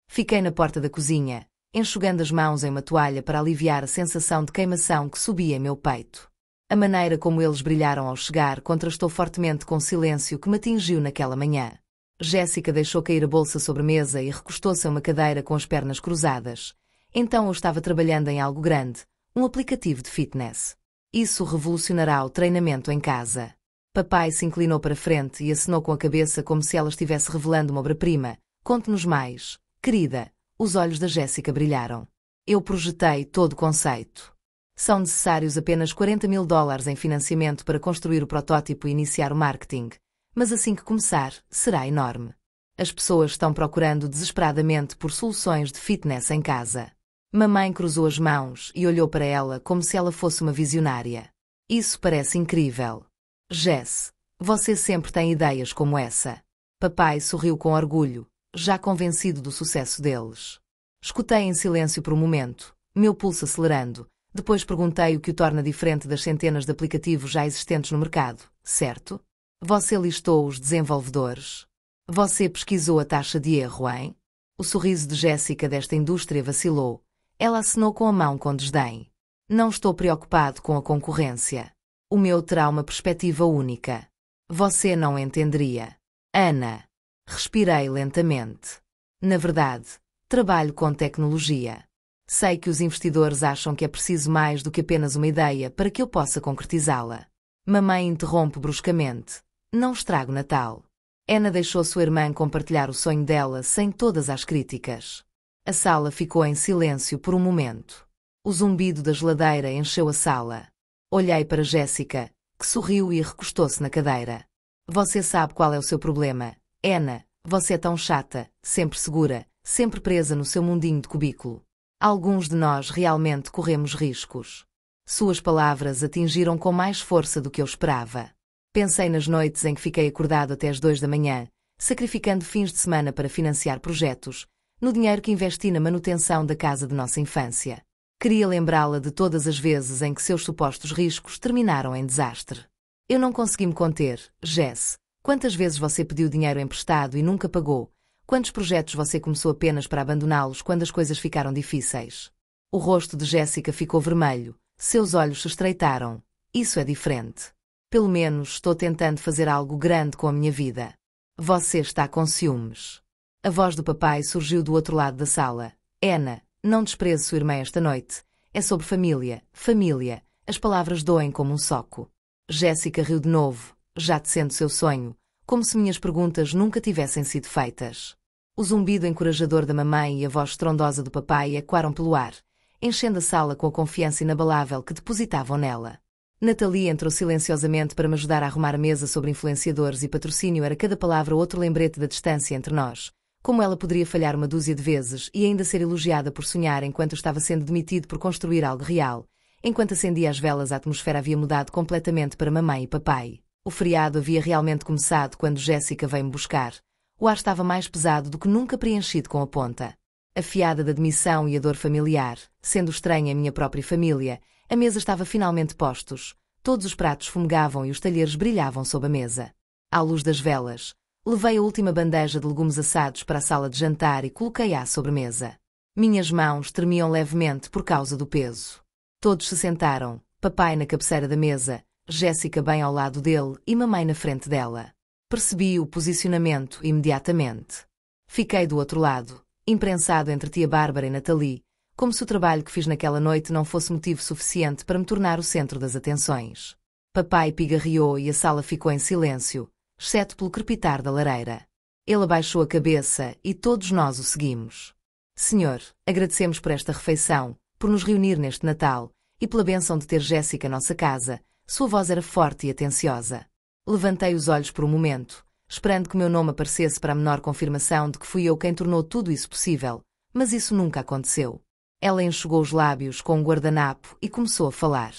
Fiquei na porta da cozinha, enxugando as mãos em uma toalha para aliviar a sensação de queimação que subia em meu peito. A maneira como eles brilharam ao chegar contrastou fortemente com o silêncio que me atingiu naquela manhã. Jéssica deixou cair a bolsa sobre a mesa e recostou-se a uma cadeira com as pernas cruzadas. Então eu estava trabalhando em algo grande. Um aplicativo de fitness. Isso revolucionará o treinamento em casa. Papai se inclinou para frente e acenou com a cabeça como se ela estivesse revelando uma obra-prima. Conte-nos mais, querida. Os olhos da Jéssica brilharam. Eu projetei todo o conceito. São necessários apenas $40.000 em financiamento para construir o protótipo e iniciar o marketing. Mas assim que começar, será enorme. As pessoas estão procurando desesperadamente por soluções de fitness em casa. Mamãe cruzou as mãos e olhou para ela como se ela fosse uma visionária. Isso parece incrível. Jess, você sempre tem ideias como essa. Papai sorriu com orgulho, já convencido do sucesso deles. Escutei em silêncio por um momento, meu pulso acelerando. Depois perguntei o que o torna diferente das centenas de aplicativos já existentes no mercado, certo? Você listou os desenvolvedores. Você pesquisou a taxa de erro, hein? O sorriso de Jéssica desta indústria vacilou. Ela acenou com a mão com desdém. Não estou preocupado com a concorrência. O meu terá uma perspectiva única. Você não entenderia. Ana. Respirei lentamente. Na verdade, trabalho com tecnologia. Sei que os investidores acham que é preciso mais do que apenas uma ideia para que eu possa concretizá-la. Mamãe interrompe bruscamente. Não estrago Natal. Ana deixou sua irmã compartilhar o sonho dela sem todas as críticas. A sala ficou em silêncio por um momento. O zumbido da geladeira encheu a sala. Olhei para Jéssica, que sorriu e recostou-se na cadeira. Você sabe qual é o seu problema, Ana. Você é tão chata, sempre segura, sempre presa no seu mundinho de cubículo. Alguns de nós realmente corremos riscos. Suas palavras atingiram com mais força do que eu esperava. Pensei nas noites em que fiquei acordado até as 2 da manhã, sacrificando fins de semana para financiar projetos, no dinheiro que investi na manutenção da casa de nossa infância. Queria lembrá-la de todas as vezes em que seus supostos riscos terminaram em desastre. Eu não consegui me conter, Jess. Quantas vezes você pediu dinheiro emprestado e nunca pagou? Quantos projetos você começou apenas para abandoná-los quando as coisas ficaram difíceis? O rosto de Jéssica ficou vermelho, seus olhos se estreitaram. Isso é diferente. Pelo menos estou tentando fazer algo grande com a minha vida. Você está com ciúmes. A voz do papai surgiu do outro lado da sala. Anna, não despreze sua irmã esta noite. É sobre família, família. As palavras doem como um soco. Jéssica riu de novo, já tecendo seu sonho, como se minhas perguntas nunca tivessem sido feitas. O zumbido encorajador da mamãe e a voz estrondosa do papai ecoaram pelo ar, enchendo a sala com a confiança inabalável que depositavam nela. Nathalie entrou silenciosamente para me ajudar a arrumar a mesa sobre influenciadores e patrocínio. Era cada palavra outro lembrete da distância entre nós. Como ela poderia falhar uma dúzia de vezes e ainda ser elogiada por sonhar enquanto estava sendo demitido por construir algo real? Enquanto acendia as velas, a atmosfera havia mudado completamente para mamãe e papai. O feriado havia realmente começado quando Jéssica veio-me buscar. O ar estava mais pesado do que nunca, preenchido com a ponta afiada da demissão e a dor familiar. Sendo estranha a minha própria família, a mesa estava finalmente postos. Todos os pratos fumegavam e os talheres brilhavam sob a mesa. À luz das velas, levei a última bandeja de legumes assados para a sala de jantar e coloquei-a à sobremesa. Minhas mãos tremiam levemente por causa do peso. Todos se sentaram, papai na cabeceira da mesa, Jéssica bem ao lado dele e mamãe na frente dela. Percebi o posicionamento imediatamente. Fiquei do outro lado, imprensado entre tia Bárbara e Nathalie, como se o trabalho que fiz naquela noite não fosse motivo suficiente para me tornar o centro das atenções. Papai pigarreou e a sala ficou em silêncio, exceto pelo crepitar da lareira. Ele abaixou a cabeça e todos nós o seguimos. Senhor, agradecemos por esta refeição, por nos reunir neste Natal, e pela bênção de ter Jéssica à nossa casa. Sua voz era forte e atenciosa. Levantei os olhos por um momento, esperando que o meu nome aparecesse para a menor confirmação de que fui eu quem tornou tudo isso possível, mas isso nunca aconteceu. Ela enxugou os lábios com um guardanapo e começou a falar.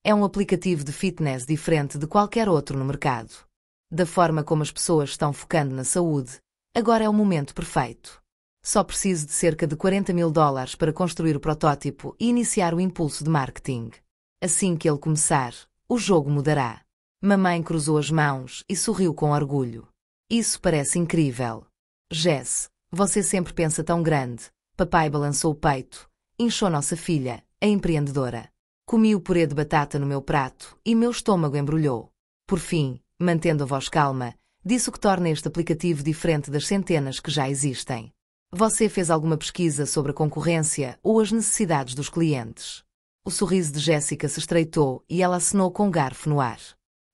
É um aplicativo de fitness diferente de qualquer outro no mercado. Da forma como as pessoas estão focando na saúde, agora é o momento perfeito. Só preciso de cerca de $40.000 para construir o protótipo e iniciar o impulso de marketing. Assim que ele começar, o jogo mudará. Mamãe cruzou as mãos e sorriu com orgulho. Isso parece incrível. Jess, você sempre pensa tão grande. Papai balançou o peito. Inchou nossa filha, a empreendedora. Comi o purê de batata no meu prato e meu estômago embrulhou. Por fim, mantendo a voz calma, disse o que torna este aplicativo diferente das centenas que já existem. Você fez alguma pesquisa sobre a concorrência ou as necessidades dos clientes? O sorriso de Jéssica se estreitou e ela acenou com um garfo no ar.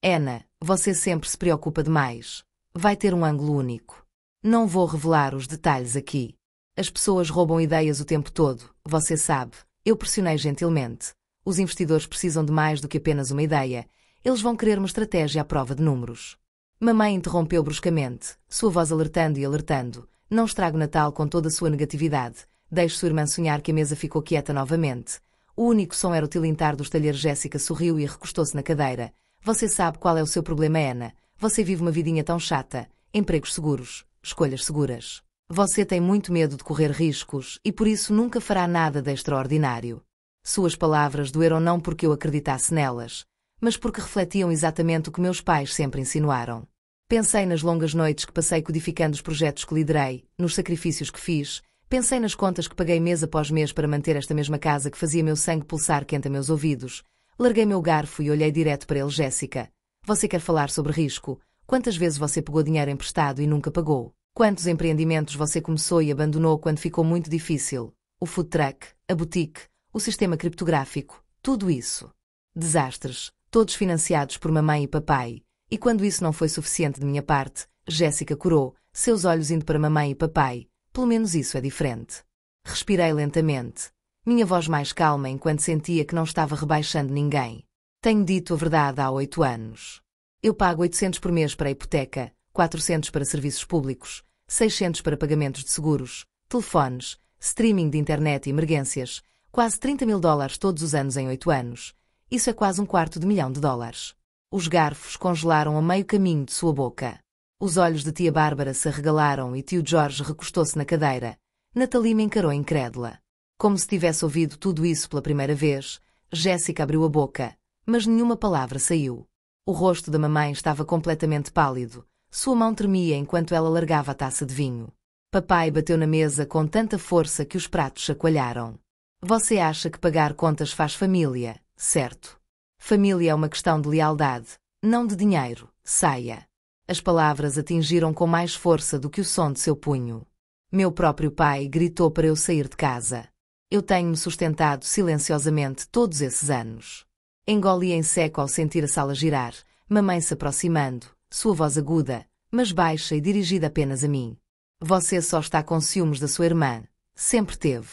Anna, você sempre se preocupa demais. Vai ter um ângulo único. Não vou revelar os detalhes aqui. As pessoas roubam ideias o tempo todo, você sabe. Eu pressionei gentilmente. Os investidores precisam de mais do que apenas uma ideia. Eles vão querer uma estratégia à prova de números. Mamãe interrompeu bruscamente, sua voz alertando e alertando. Não estrague o Natal com toda a sua negatividade. Deixe sua irmã sonhar. Que a mesa ficou quieta novamente. O único som era o tilintar dos talheres. Jéssica sorriu e recostou-se na cadeira. Você sabe qual é o seu problema, Anna. Você vive uma vidinha tão chata. Empregos seguros, escolhas seguras. Você tem muito medo de correr riscos e por isso nunca fará nada de extraordinário. Suas palavras doeram não porque eu acreditasse nelas, mas porque refletiam exatamente o que meus pais sempre insinuaram. Pensei nas longas noites que passei codificando os projetos que liderei, nos sacrifícios que fiz. Pensei nas contas que paguei mês após mês para manter esta mesma casa que fazia meu sangue pulsar quente a meus ouvidos. Larguei meu garfo e olhei direto para ele. Jéssica, você quer falar sobre risco? Quantas vezes você pegou dinheiro emprestado e nunca pagou? Quantos empreendimentos você começou e abandonou quando ficou muito difícil? O food truck, a boutique, o sistema criptográfico, tudo isso. Desastres, todos financiados por mamãe e papai. E quando isso não foi suficiente de minha parte, Jéssica corou, seus olhos indo para mamãe e papai. Pelo menos isso é diferente. Respirei lentamente. Minha voz mais calma enquanto sentia que não estava rebaixando ninguém. Tenho dito a verdade há 8 anos. Eu pago 800 por mês para a hipoteca, 400 para serviços públicos, 600 para pagamentos de seguros, telefones, streaming de internet e emergências, quase $30.000 todos os anos em 8 anos. Isso é quase $250.000. Os garfos congelaram a meio caminho de sua boca. Os olhos de tia Bárbara se arregalaram e tio Jorge recostou-se na cadeira. Nathalie me encarou incrédula. Como se tivesse ouvido tudo isso pela primeira vez, Jéssica abriu a boca, mas nenhuma palavra saiu. O rosto da mamãe estava completamente pálido. Sua mão tremia enquanto ela largava a taça de vinho. Papai bateu na mesa com tanta força que os pratos chacoalharam. Você acha que pagar contas faz família, certo? Família é uma questão de lealdade, não de dinheiro, saia. As palavras atingiram com mais força do que o som de seu punho. Meu próprio pai gritou para eu sair de casa. Eu tenho-me sustentado silenciosamente todos esses anos. Engoli em seco ao sentir a sala girar, mamãe se aproximando, sua voz aguda, mas baixa e dirigida apenas a mim. Você só está com ciúmes da sua irmã. Sempre teve.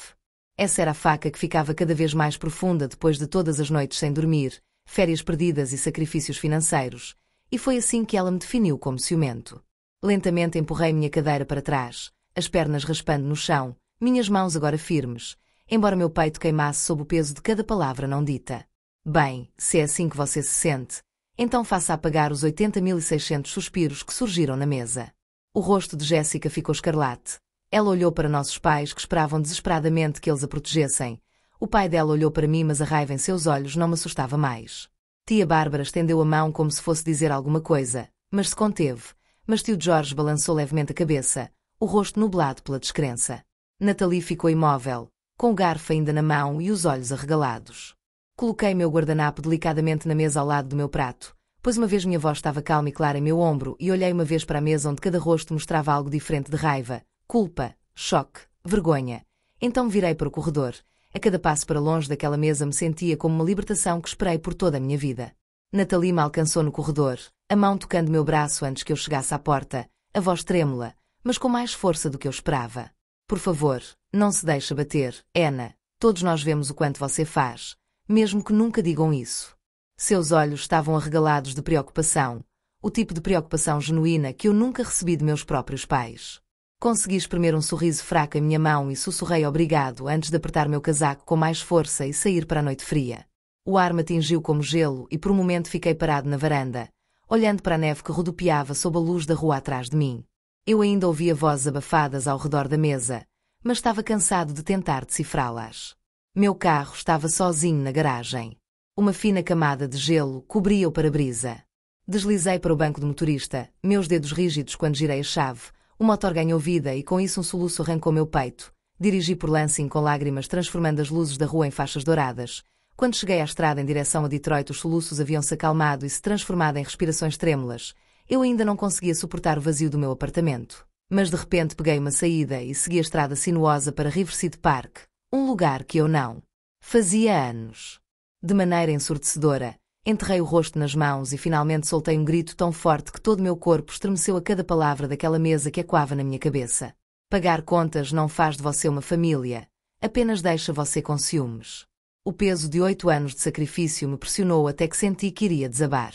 Essa era a faca que ficava cada vez mais profunda depois de todas as noites sem dormir, férias perdidas e sacrifícios financeiros, e foi assim que ela me definiu como ciumento. Lentamente empurrei minha cadeira para trás, as pernas raspando no chão, minhas mãos agora firmes, embora meu peito queimasse sob o peso de cada palavra não dita. Bem, se é assim que você se sente, então faça apagar os 80.600 suspiros que surgiram na mesa. O rosto de Jéssica ficou escarlate. Ela olhou para nossos pais que esperavam desesperadamente que eles a protegessem. O pai dela olhou para mim, mas a raiva em seus olhos não me assustava mais. Tia Bárbara estendeu a mão como se fosse dizer alguma coisa, mas se conteve. Mas tio Jorge balançou levemente a cabeça, o rosto nublado pela descrença. Nathalie ficou imóvel, com o garfo ainda na mão e os olhos arregalados. Coloquei meu guardanapo delicadamente na mesa ao lado do meu prato, pois uma vez minha voz estava calma e clara em meu ombro e olhei uma vez para a mesa onde cada rosto mostrava algo diferente de raiva, culpa, choque, vergonha. Então virei para o corredor. A cada passo para longe daquela mesa me sentia como uma libertação que esperei por toda a minha vida. Nathalie me alcançou no corredor, a mão tocando meu braço antes que eu chegasse à porta, a voz trêmula, mas com mais força do que eu esperava. Por favor, não se deixe bater, Ana. Todos nós vemos o quanto você faz, mesmo que nunca digam isso. Seus olhos estavam arregalados de preocupação, o tipo de preocupação genuína que eu nunca recebi de meus próprios pais. Consegui espremer um sorriso fraco em minha mão e sussurrei obrigado antes de apertar meu casaco com mais força e sair para a noite fria. O ar me atingiu como gelo e por um momento fiquei parado na varanda, olhando para a neve que rodopiava sob a luz da rua atrás de mim. Eu ainda ouvia vozes abafadas ao redor da mesa, mas estava cansado de tentar decifrá-las. Meu carro estava sozinho na garagem. Uma fina camada de gelo cobria o para-brisa. Deslizei para o banco do motorista, meus dedos rígidos quando girei a chave. O motor ganhou vida e com isso um soluço arrancou meu peito. Dirigi por Lansing com lágrimas transformando as luzes da rua em faixas douradas. Quando cheguei à estrada em direção a Detroit os soluços haviam-se acalmado e se transformado em respirações trêmulas. Eu ainda não conseguia suportar o vazio do meu apartamento. Mas de repente peguei uma saída e segui a estrada sinuosa para Riverside Park, um lugar que eu não fazia anos. De maneira ensurdecedora, enterrei o rosto nas mãos e finalmente soltei um grito tão forte que todo o meu corpo estremeceu a cada palavra daquela mesa que ecoava na minha cabeça. Pagar contas não faz de você uma família, apenas deixa você com ciúmes. O peso de 8 anos de sacrifício me pressionou até que senti que iria desabar.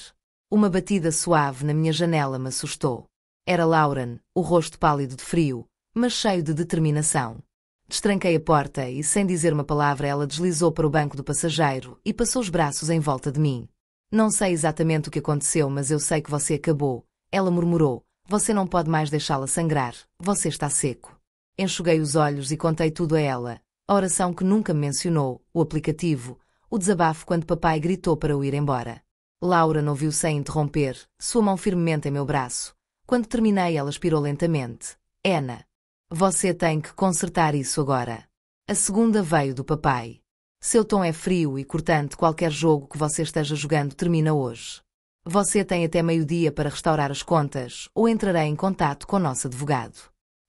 Uma batida suave na minha janela me assustou. Era Lauren, o rosto pálido de frio, mas cheio de determinação. Destranquei a porta e, sem dizer uma palavra, ela deslizou para o banco do passageiro e passou os braços em volta de mim. Não sei exatamente o que aconteceu, mas eu sei que você acabou. Ela murmurou. Você não pode mais deixá-la sangrar. Você está seco. Enxuguei os olhos e contei tudo a ela. A oração que nunca me mencionou, o aplicativo, o desabafo quando papai gritou para eu ir embora. Laura não ouviu sem interromper, sua mão firmemente em meu braço. Quando terminei, ela expirou lentamente. Ana, você tem que consertar isso agora. A segunda veio do papai. Seu tom é frio e cortante. Qualquer jogo que você esteja jogando termina hoje. Você tem até meio-dia para restaurar as contas, ou entrarei em contato com nosso advogado.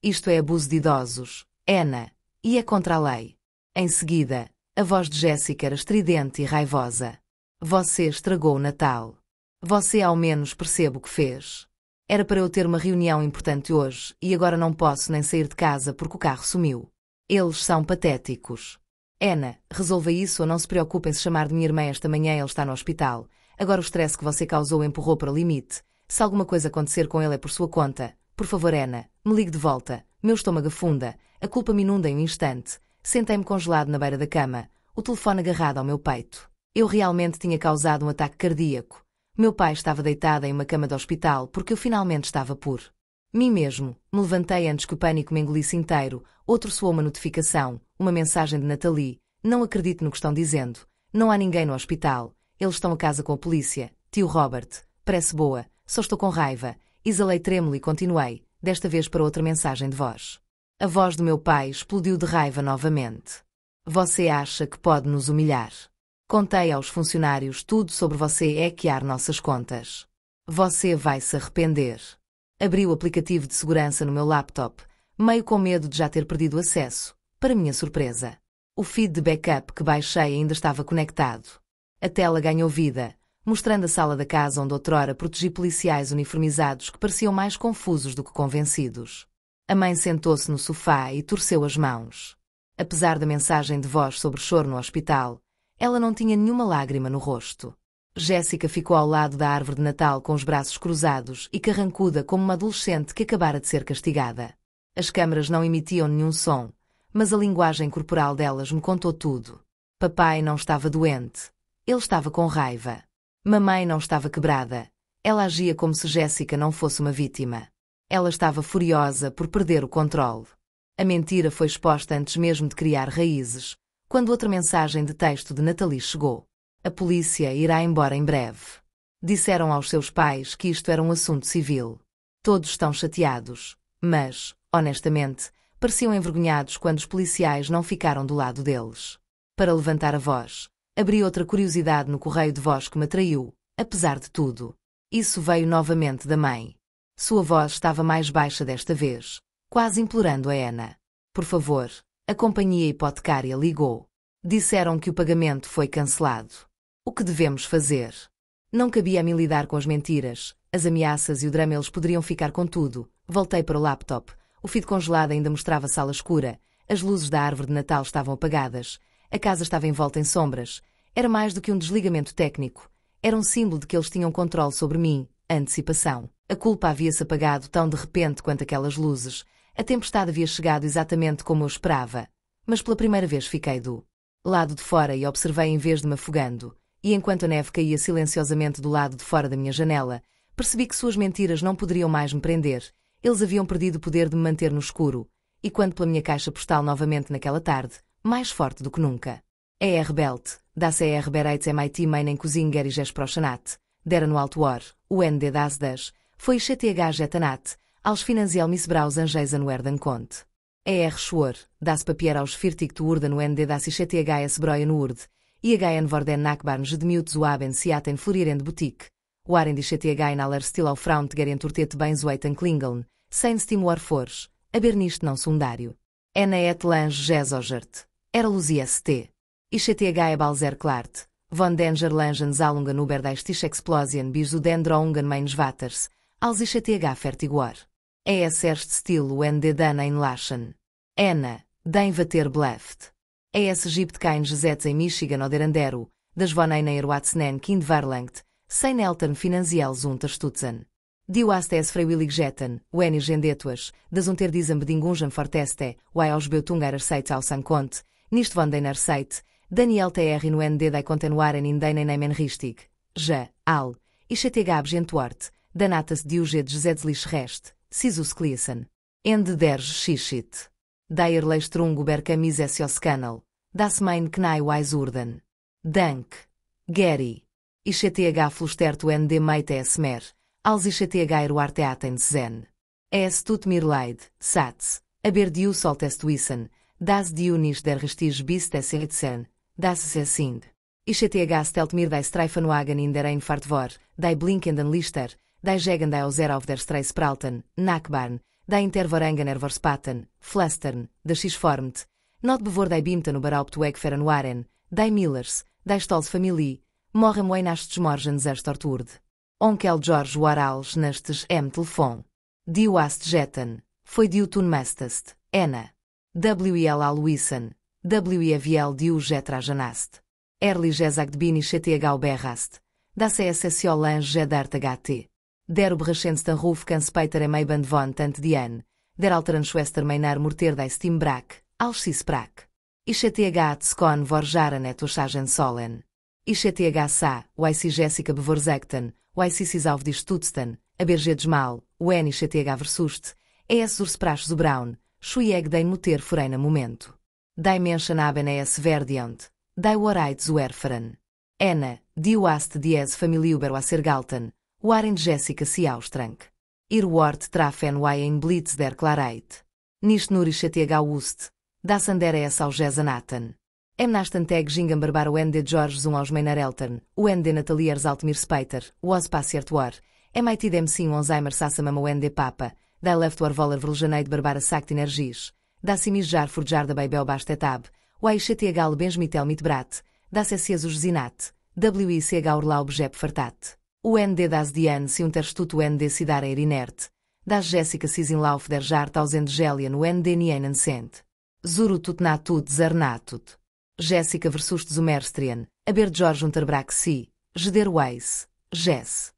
Isto é abuso de idosos, Ana, e é contra a lei. Em seguida, a voz de Jéssica era estridente e raivosa. Você estragou o Natal. Você ao menos percebe o que fez. Era para eu ter uma reunião importante hoje, e agora não posso nem sair de casa porque o carro sumiu. Eles são patéticos. Ana, resolva isso ou não se preocupe em se chamar de minha irmã esta manhã, ele está no hospital. Agora o stress que você causou empurrou para o limite. Se alguma coisa acontecer com ele é por sua conta. Por favor, Ana, me ligue de volta. Meu estômago afunda. A culpa me inunda em um instante. Sentei-me congelado na beira da cama, o telefone agarrado ao meu peito. Eu realmente tinha causado um ataque cardíaco. Meu pai estava deitado em uma cama de hospital porque eu finalmente estava por mim mesmo. Me levantei antes que o pânico me engolisse inteiro. Outro soou uma notificação, uma mensagem de Nathalie. Não acredito no que estão dizendo. Não há ninguém no hospital. Eles estão a casa com a polícia. Tio Robert, parece boa. Só estou com raiva. Exalei trêmulo e continuei, desta vez para outra mensagem de voz. A voz do meu pai explodiu de raiva novamente. Você acha que pode nos humilhar? Contei aos funcionários tudo sobre você hackear nossas contas. Você vai se arrepender. Abri o aplicativo de segurança no meu laptop, meio com medo de já ter perdido o acesso, para minha surpresa. O feed de backup que baixei ainda estava conectado. A tela ganhou vida, mostrando a sala da casa onde outrora protegi policiais uniformizados que pareciam mais confusos do que convencidos. A mãe sentou-se no sofá e torceu as mãos. Apesar da mensagem de voz sobre choro no hospital, ela não tinha nenhuma lágrima no rosto. Jéssica ficou ao lado da árvore de Natal com os braços cruzados e carrancuda como uma adolescente que acabara de ser castigada. As câmaras não emitiam nenhum som, mas a linguagem corporal delas me contou tudo. Papai não estava doente. Ele estava com raiva. Mamãe não estava quebrada. Ela agia como se Jéssica não fosse uma vítima. Ela estava furiosa por perder o controle. A mentira foi exposta antes mesmo de criar raízes, quando outra mensagem de texto de Nathalie chegou. A polícia irá embora em breve. Disseram aos seus pais que isto era um assunto civil. Todos estão chateados, mas, honestamente, pareciam envergonhados quando os policiais não ficaram do lado deles. Para levantar a voz, abri outra curiosidade no correio de voz que me atraiu, apesar de tudo. Isso veio novamente da mãe. Sua voz estava mais baixa desta vez, quase implorando a Ana. Por favor, a companhia hipotecária ligou. Disseram que o pagamento foi cancelado. O que devemos fazer? Não cabia a mim lidar com as mentiras, as ameaças e o drama. Eles poderiam ficar com tudo. Voltei para o laptop. O feed congelado ainda mostrava a sala escura. As luzes da árvore de Natal estavam apagadas. A casa estava envolta em sombras. Era mais do que um desligamento técnico. Era um símbolo de que eles tinham controle sobre mim, a antecipação. A culpa havia-se apagado tão de repente quanto aquelas luzes. A tempestade havia chegado exatamente como eu esperava. Mas pela primeira vez fiquei do lado de fora e observei em vez de me afogando. E enquanto a neve caía silenciosamente do lado de fora da minha janela, percebi que suas mentiras não poderiam mais me prender. Eles haviam perdido o poder de me manter no escuro. E quando pela minha caixa postal novamente naquela tarde, mais forte do que nunca. Belt, das Bereits MIT Meinen Cousinger e Gesprochanat, der no Alto War, UND das, foi CTH Jetanat, als Finanziell Missbrauchs Angeisen werden Kont. Schwor, das Papier aus Viertig zu Urden UND das CTHS Broyen Urd, IHN Vorden Nachbarn Gedmut zu haben Siaten Florierend Boutique, Waren die CTH aller Stil auf Frauntgeren Turtet Beinzueiten Klingeln, Sein Steam Warfors, aber nicht não secundário. Et Lange Gesogert. Era Lucia St. ICTH Balzer Klart, von Danger Langen Zalungen über die Stichexplosion bis zu den Drohungen meines Vaters, als ICTH Fertiguar. Erst Stil UND Dan Einlachen. Anna, den Vater Bleft. Gibt kein Gesetz in Michigan oder Anderu, das von einer Erwachsenen Kind verlangt, sein Eltern finanziell zu unterstützen. Die was freiwillig jetten, wenn ich etwas, das unter diesen Bedingungen forteste, weil aus Beutungen Erseits aus Kont, nicht von den Erseit, Daniel TR in UND die continuaren in den Namen richtig, al, ICTG Abgentwort, Danatas Diuget Gesetzlich Recht, Sisus Kliesen. Ende der Geschichte. Der Leistrung über Kamises Kanal, das mein Knai Wise Urden. Dank. Gary. ICTH Flustert UND Meite Esmer, als ICTH Erwarteaten Zen. Es tut mir leid, Satz, aber du solltest wissen, dass du nicht der Restige bist des Hitzen, das es sind. ICTH stelt mir die Streifenwagen in der Einfahrt vor, die blinkenden Lichter, die Jegen die Auser auf der Straße pralten, Nachbarn, die Intervorangen Ervorspaten, Flastern, die Schischformt, not bevor die Bimten überhaupt wegfahren waren, die Millers, die Stolz Familie, morrem o nastes morgens Torturd. Onkel George Warals nastes Telefon. Diu ast jetten, foi diu tun mestest, Ena. WL Aluisen, WEVL diu jetrajanast. Erli Gesagt bin ICTH Berrast, das SSO Lange Gedart HT. Der Oberrechensten Ruf kan Speiter Meiband von Tant Dien, der Alteren Schwester Meinar Murter die Stimbrak, als Sisbrak. ICTH Tskon Vorjaren et Ushagen Solen. ICTH Sa, YC Jessica Bevorzekten, YC Sisauf die Stutzten, Abergedes Mal, UN ICTH Versust, Ursprache zu Braun, Schuieg den Mutter Foreina Momento. Die Menschen haben es verdient, die Wahrheit zu erfahren. Ena, die Wast dies Familie über Wasser galten, waren Jessica sie austrank. Ihr Wort trafen ein Blitz der Klarheit. Nicht nur ICTH Ust, das andere es auch Gesanaten. Emnastanteg Gingam Barbar UND George Zum aos Meinar Eltern, UND Nataliers Altmir Speiter, Was Passiert War, MIT Demsim Alzheimer Sassamama UND Papa, Da Left War Voller Verlejaneid Barbara Sact Energies, Da Simijar Furjar da Baibel Bastetab, YCTH Benjmitel Mitbrat, Da Cessiasus Zinat, WICH Urlaub Jep Fartat, UND Das Dian Se Unterstut UND Sidara Erinert, Das Jessica Sisinlauf der Jart Ausend Gelian UND Nienen Sent, Zurutut Natut Zarnatut. Jéssica versus Zumerstrian, Aber George Unterbrack Si, Geder Weiss, Jess.